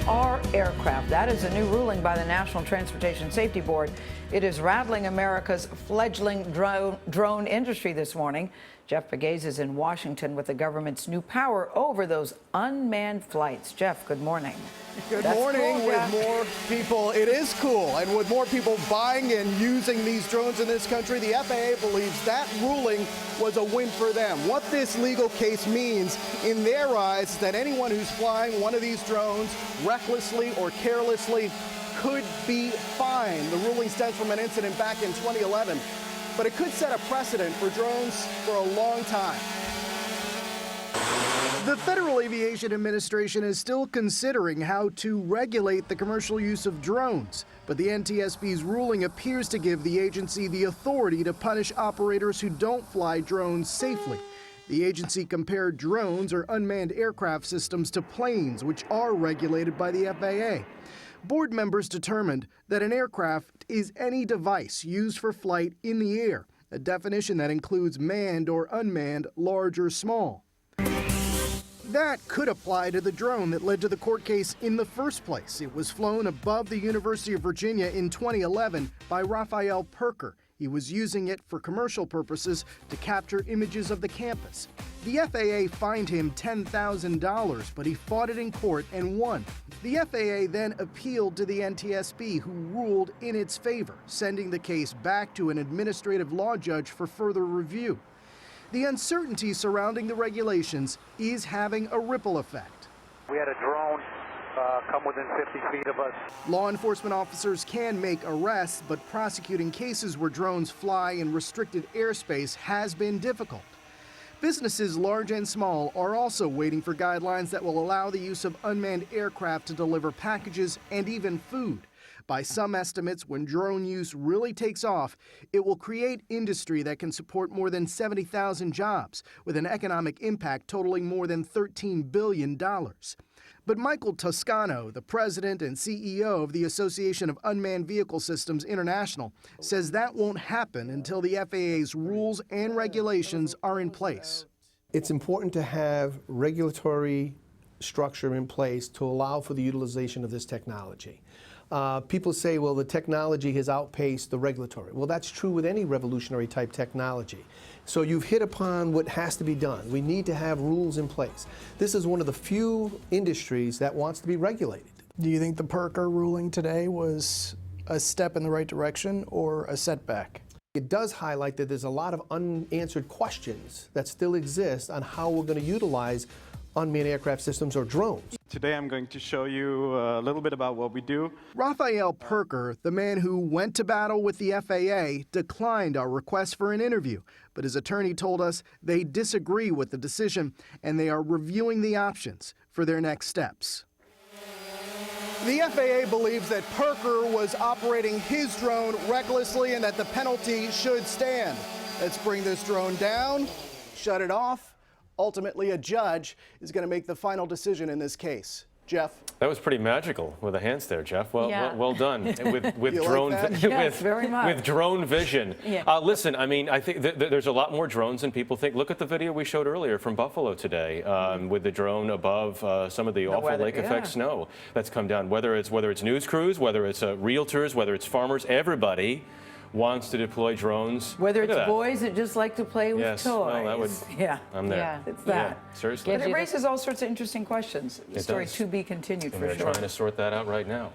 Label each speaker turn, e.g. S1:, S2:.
S1: are aircraft. That is a new ruling by the National Transportation Safety Board. It is rattling America's fledgling drone industry this morning. Jeff Pegues is in Washington with the government's new power over those unmanned flights. Jeff, good morning.
S2: Good morning.
S1: Cool,
S2: with more people, it is cool, and with more people buying and using these drones in this country, the FAA believes that ruling was a win for them. What this legal case means in their eyes is that anyone who's flying one of these drones recklessly or carelessly could be fined. The ruling stems from an incident back in 2011, but it could set a precedent for drones for a long time. The Federal Aviation Administration is still considering how to regulate the commercial use of drones, but the NTSB's ruling appears to give the agency the authority to punish operators who don't fly drones safely. The agency compared drones or unmanned aircraft systems to planes, which are regulated by the FAA. Board members determined that an aircraft is any device used for flight in the air, a definition that includes manned or unmanned, large or small. That could apply to the drone that led to the court case in the first place. It was flown above the University of Virginia in 2011 by Raphael Perker. He was using it for commercial purposes to capture images of the campus. The FAA fined him $10,000, but he fought it in court and won. The FAA then appealed to the NTSB, who ruled in its favor, sending the case back to an administrative law judge for further review. The uncertainty surrounding the regulations is having a ripple effect.
S3: We had a drone come within 50 feet of us.
S2: Law enforcement officers can make arrests, but prosecuting cases where drones fly in restricted airspace has been difficult. Businesses large and small are also waiting for guidelines that will allow the use of unmanned aircraft to deliver packages and even food. By some estimates, when drone use really takes off, it will create industry that can support more than 70,000 jobs, with an economic impact totaling more than $13 billion. But Michael Toscano, the president and CEO of the Association of Unmanned Vehicle Systems International, says that won't happen until the FAA's rules and regulations are in place.
S4: It's important to have regulatory structure in place to allow for the utilization of this technology. People say, well, the technology has outpaced the regulatory. Well, that's true with any revolutionary type technology. So you've hit upon what has to be done. We need to have rules in place. This is one of the few industries that wants to be regulated.
S5: Do you think the Perker ruling today was a step in the right direction or a setback?
S4: It does highlight that there's a lot of unanswered questions that still exist on how we're going to utilize unmanned aircraft systems or drones.
S6: Today I'm going to show you a little bit about what we do.
S2: Raphael Perker, the man who went to battle with the FAA, declined our request for an interview, but his attorney told us they disagree with the decision and they are reviewing the options for their next steps. The FAA believes that Perker was operating his drone recklessly and that the penalty should stand. Let's bring this drone down, shut it off. Ultimately, a judge is going to make the final decision in this case. Jeff?
S7: That was pretty magical with the hands there, Jeff. Well,
S1: yeah.
S7: well done with drone
S1: Yes, very much.
S7: with drone vision.
S1: Yeah.
S7: Listen, I mean, I think there's a lot more drones than people think. Look at the video we showed earlier from Buffalo today, with the drone above some of the awful
S1: weather,
S7: lake effect snow that's come down. Whether it's news crews, whether it's realtors, whether it's farmers, everybody wants to deploy drones.
S1: Whether it's boys that just like to play with toys.
S7: Well, that would,
S1: yeah.
S7: I'm there.
S1: Yeah, it's that.
S7: Yeah, seriously.
S1: But it raises all sorts of interesting questions. The story to be continued, for sure.
S7: We're trying to sort that out right now.